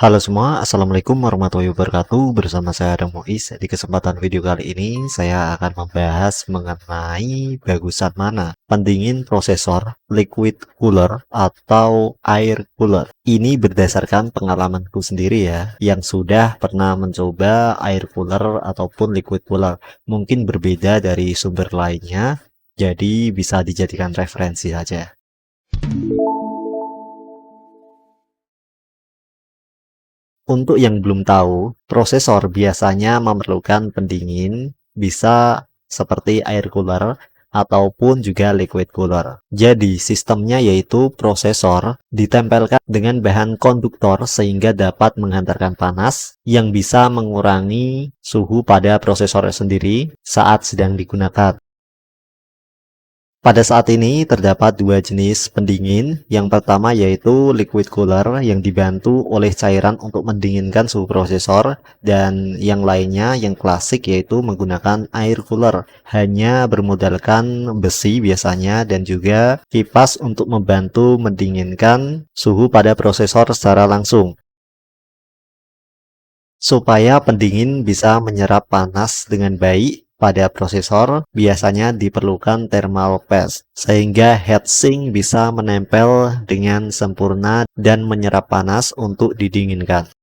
Halo semua, Assalamualaikum warahmatullahi wabarakatuh. Bersama saya Adam Muiz. Di kesempatan video kali ini, saya akan membahas mengenai bagusan mana pendingin prosesor, liquid cooler, atau air cooler. Ini berdasarkan pengalamanku sendiri ya, yang sudah pernah mencoba air cooler ataupun liquid cooler. Mungkin berbeda dari sumber lainnya, jadi bisa dijadikan referensi saja. Untuk yang belum tahu, prosesor biasanya memerlukan pendingin, bisa seperti air cooler ataupun juga liquid cooler. Jadi, sistemnya yaitu prosesor ditempelkan dengan bahan konduktor sehingga dapat menghantarkan panas yang bisa mengurangi suhu pada prosesor sendiri saat sedang digunakan. Pada saat ini terdapat dua jenis pendingin. Yang pertama yaitu liquid cooler yang dibantu oleh cairan untuk mendinginkan suhu prosesor, dan yang lainnya yang klasik yaitu menggunakan air cooler, hanya bermodalkan besi biasanya dan juga kipas untuk membantu mendinginkan suhu pada prosesor secara langsung. Supaya pendingin bisa menyerap panas dengan baik pada prosesor, biasanya diperlukan thermal paste, sehingga heatsink bisa menempel dengan sempurna dan menyerap panas untuk didinginkan.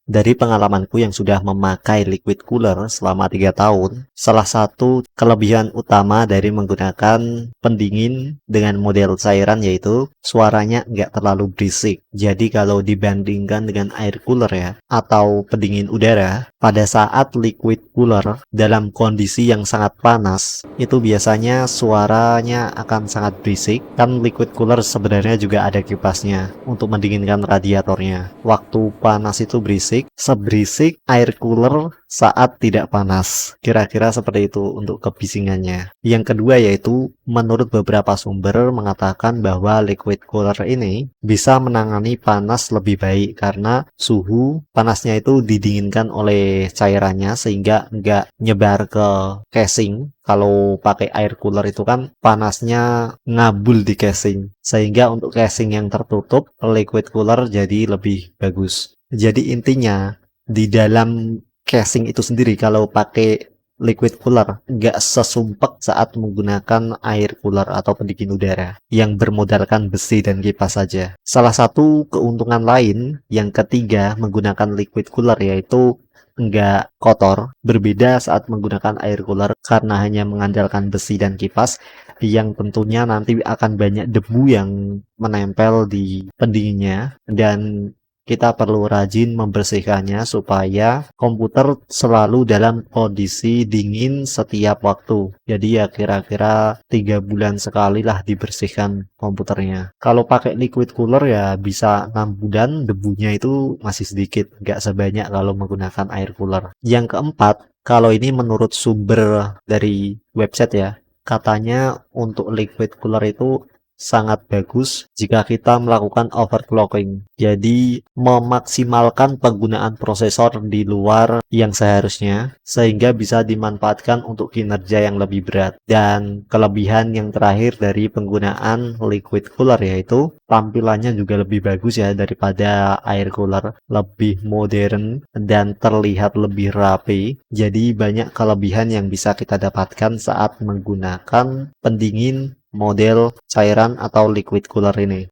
Dari pengalamanku yang sudah memakai liquid cooler selama 3 tahun, salah satu kelebihan utama dari menggunakan pendingin dengan model cairan yaitu suaranya nggak terlalu berisik. Jadi kalau dibandingkan dengan air cooler ya, atau pendingin udara, pada saat liquid cooler dalam kondisi yang sangat panas, itu biasanya suaranya akan sangat berisik. Kan liquid cooler sebenarnya juga ada kipasnya untuk mendinginkan radiatornya. Waktu panas itu berisik, seberisik air cooler saat tidak panas. Kira-kira seperti itu untuk kebisingannya. Yang kedua yaitu menurut beberapa sumber mengatakan bahwa liquid cooler ini bisa menangani panas lebih baik karena suhu panasnya itu didinginkan oleh cairannya sehingga nggak nyebar ke casing. Kalau pakai air cooler itu kan panasnya ngabul di casing, sehingga untuk casing yang tertutup liquid cooler jadi lebih bagus. Jadi intinya di dalam casing itu sendiri kalau pakai liquid cooler nggak sesumpek saat menggunakan air cooler atau pendingin udara yang bermodalkan besi dan kipas saja. Salah satu keuntungan lain yang ketiga menggunakan liquid cooler yaitu nggak kotor, berbeda saat menggunakan air cooler karena hanya mengandalkan besi dan kipas yang tentunya nanti akan banyak debu yang menempel di pendinginnya, dan kita perlu rajin membersihkannya supaya komputer selalu dalam kondisi dingin setiap waktu. Jadi ya kira-kira 3 bulan sekali lah dibersihkan komputernya. Kalau pakai liquid cooler ya bisa 6 bulan, debunya itu masih sedikit, nggak sebanyak kalau menggunakan air cooler. Yang keempat, kalau ini menurut sumber dari website ya, katanya untuk liquid cooler itu sangat bagus jika kita melakukan overclocking. Jadi memaksimalkan penggunaan prosesor di luar yang seharusnya sehingga bisa dimanfaatkan untuk kinerja yang lebih berat. Dan kelebihan yang terakhir dari penggunaan liquid cooler yaitu tampilannya juga lebih bagus ya daripada air cooler, lebih modern dan terlihat lebih rapi. Jadi banyak kelebihan yang bisa kita dapatkan saat menggunakan pendingin model cairan atau liquid cooler ini.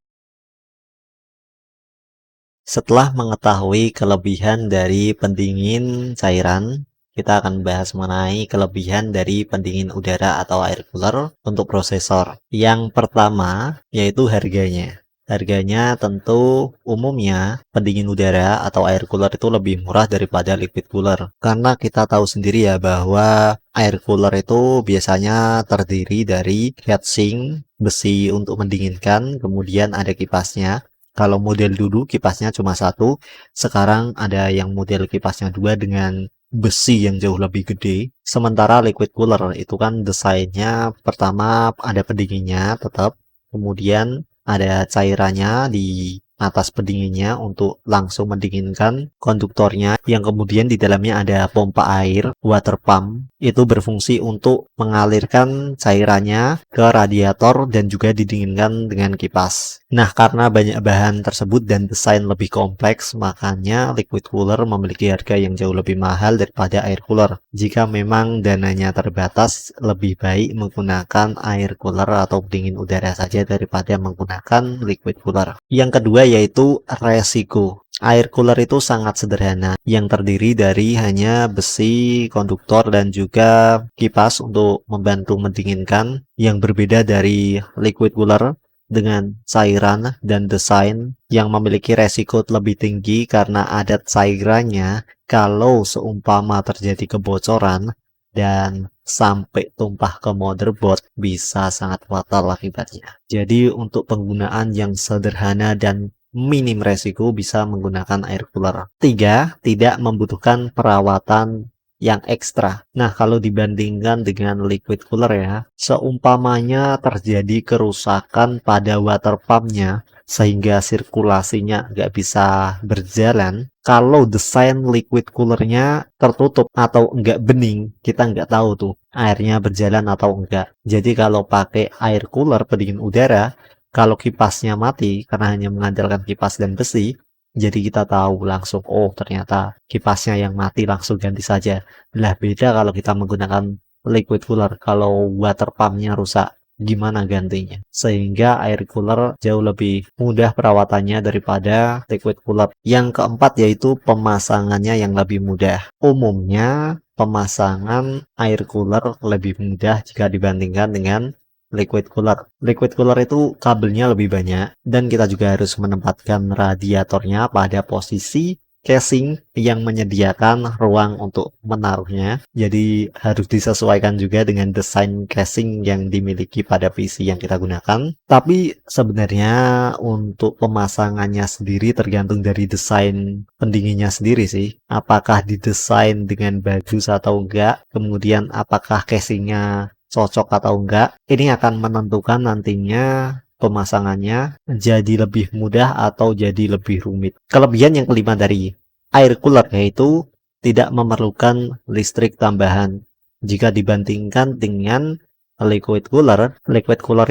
Setelah mengetahui kelebihan dari pendingin cairan, kita akan bahas mengenai kelebihan dari pendingin udara atau air cooler untuk prosesor. Yang pertama yaitu harganya. Harganya tentu umumnya pendingin udara atau air cooler itu lebih murah daripada liquid cooler. Karena kita tahu sendiri ya bahwa air cooler itu biasanya terdiri dari heatsink, besi untuk mendinginkan, kemudian ada kipasnya. Kalau model dulu kipasnya cuma satu, sekarang ada yang model kipasnya dua dengan besi yang jauh lebih gede. Sementara liquid cooler itu kan desainnya pertama ada pendinginnya tetap, kemudian ada cairannya di atas pendinginnya untuk langsung mendinginkan konduktornya, yang kemudian di dalamnya ada pompa air water pump, itu berfungsi untuk mengalirkan cairannya ke radiator dan juga didinginkan dengan kipas. Nah, karena banyak bahan tersebut dan desain lebih kompleks, makanya liquid cooler memiliki harga yang jauh lebih mahal daripada air cooler. Jika memang dananya terbatas, lebih baik menggunakan air cooler atau pendingin udara saja daripada menggunakan liquid cooler. Yang kedua yaitu resiko. Air cooler itu sangat sederhana, yang terdiri dari hanya besi, konduktor, dan juga kipas untuk membantu mendinginkan, yang berbeda dari liquid cooler dengan cairan dan desain yang memiliki resiko lebih tinggi karena ada cairannya. Kalau seumpama terjadi kebocoran dan sampai tumpah ke motherboard, bisa sangat fatal akibatnya. Jadi untuk penggunaan yang sederhana dan minim resiko bisa menggunakan air cooler. 3. Tidak membutuhkan perawatan yang ekstra. Nah, kalau dibandingkan dengan liquid cooler ya, seumpamanya terjadi kerusakan pada water pumpnya sehingga sirkulasinya nggak bisa berjalan, kalau desain liquid coolernya tertutup atau enggak bening, kita nggak tahu tuh airnya berjalan atau enggak. Jadi kalau pakai air cooler pendingin udara, kalau kipasnya mati karena hanya mengandalkan kipas dan besi, jadi kita tahu langsung, oh ternyata kipasnya yang mati, langsung ganti saja. Lah beda kalau kita menggunakan liquid cooler, kalau water pumpnya rusak, gimana gantinya? Sehingga air cooler jauh lebih mudah perawatannya daripada liquid cooler. Yang keempat yaitu pemasangannya yang lebih mudah. Umumnya pemasangan air cooler lebih mudah jika dibandingkan dengan liquid cooler. Liquid cooler itu kabelnya lebih banyak dan kita juga harus menempatkan radiatornya pada posisi casing yang menyediakan ruang untuk menaruhnya. Jadi harus disesuaikan juga dengan desain casing yang dimiliki pada PC yang kita gunakan. Tapi sebenarnya untuk pemasangannya sendiri tergantung dari desain pendinginnya sendiri sih. Apakah didesain dengan bagus atau enggak, kemudian apakah casingnya cocok atau enggak, ini akan menentukan nantinya pemasangannya jadi lebih mudah atau jadi lebih rumit. Kelebihan yang kelima dari air cooler yaitu tidak memerlukan listrik tambahan. Jika dibandingkan dengan liquid cooler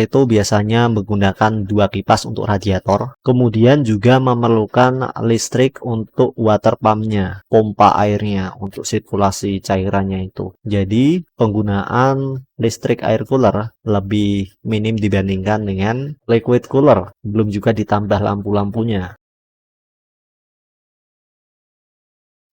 itu biasanya menggunakan dua kipas untuk radiator, kemudian juga memerlukan listrik untuk water pumpnya, pompa airnya untuk sirkulasi cairannya itu. Jadi penggunaan listrik air cooler lebih minim dibandingkan dengan liquid cooler, belum juga ditambah lampu-lampunya.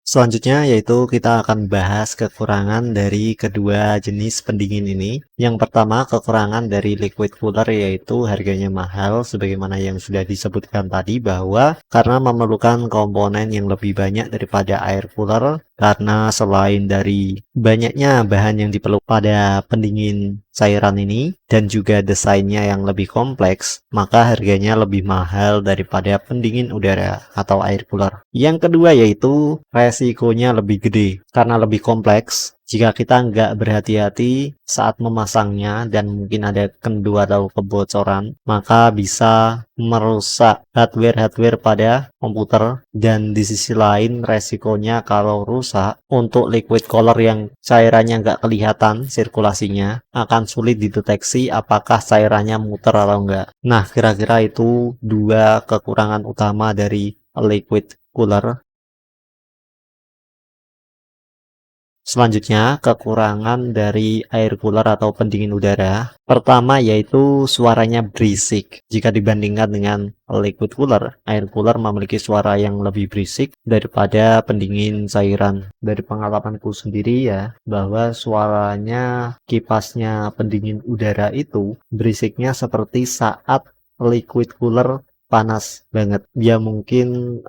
Selanjutnya yaitu kita akan bahas kekurangan dari kedua jenis pendingin ini. Yang pertama, kekurangan dari liquid cooler yaitu harganya mahal, sebagaimana yang sudah disebutkan tadi bahwa karena memerlukan komponen yang lebih banyak daripada air cooler, karena selain dari banyaknya bahan yang diperlukan pada pendingin cairan ini dan juga desainnya yang lebih kompleks, maka harganya lebih mahal daripada pendingin udara atau air cooler. Yang kedua yaitu resikonya lebih gede karena lebih kompleks. Jika kita nggak berhati-hati saat memasangnya dan mungkin ada kendu atau kebocoran, maka bisa merusak hardware pada komputer. Dan di sisi lain resikonya kalau rusak, untuk liquid cooler yang cairannya nggak kelihatan sirkulasinya, akan sulit dideteksi apakah cairannya muter atau enggak. Nah, kira-kira itu dua kekurangan utama dari liquid cooler. Selanjutnya, kekurangan dari air cooler atau pendingin udara. Pertama yaitu suaranya berisik. Jika dibandingkan dengan liquid cooler, air cooler memiliki suara yang lebih berisik daripada pendingin cairan. Dari pengalamanku sendiri ya, bahwa suaranya kipasnya pendingin udara itu berisiknya seperti saat liquid cooler panas banget. Dia mungkin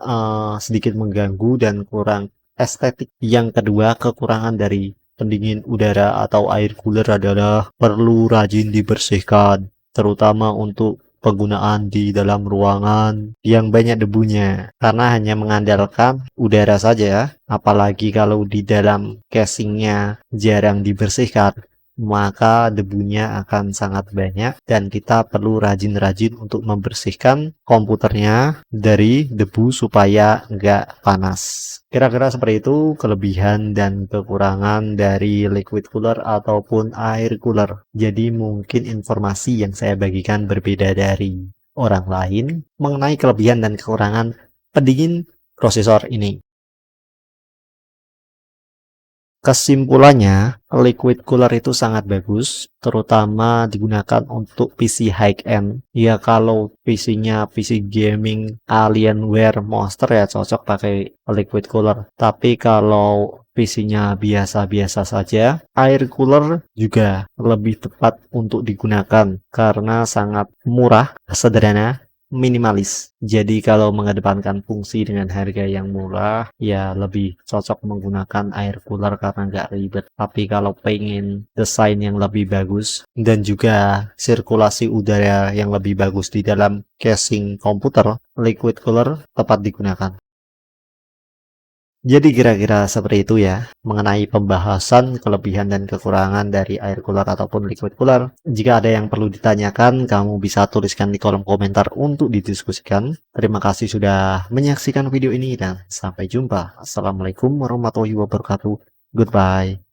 sedikit mengganggu dan kurang estetik. Yang kedua, kekurangan dari pendingin udara atau air cooler adalah perlu rajin dibersihkan, terutama untuk penggunaan di dalam ruangan yang banyak debunya. Karena hanya mengandalkan udara saja, apalagi kalau di dalam casingnya jarang dibersihkan, maka debunya akan sangat banyak dan kita perlu rajin-rajin untuk membersihkan komputernya dari debu supaya nggak panas. Kira-kira seperti itu kelebihan dan kekurangan dari liquid cooler ataupun air cooler. Jadi mungkin informasi yang saya bagikan berbeda dari orang lain mengenai kelebihan dan kekurangan pendingin prosesor ini. Kesimpulannya, liquid cooler itu sangat bagus, terutama digunakan untuk PC high-end. Ya kalau PC-nya PC gaming Alienware Monster ya cocok pakai liquid cooler. Tapi kalau PC-nya biasa-biasa saja, air cooler juga lebih tepat untuk digunakan karena sangat murah, sederhana, minimalis. Jadi kalau mengedepankan fungsi dengan harga yang murah, ya lebih cocok menggunakan air cooler karena nggak ribet. Tapi kalau pengen desain yang lebih bagus dan juga sirkulasi udara yang lebih bagus di dalam casing komputer, liquid cooler tepat digunakan. Jadi kira-kira seperti itu ya, mengenai pembahasan kelebihan dan kekurangan dari air cooler ataupun liquid cooler. Jika ada yang perlu ditanyakan, kamu bisa tuliskan di kolom komentar untuk didiskusikan. Terima kasih sudah menyaksikan video ini dan sampai jumpa. Assalamualaikum warahmatullahi wabarakatuh. Goodbye.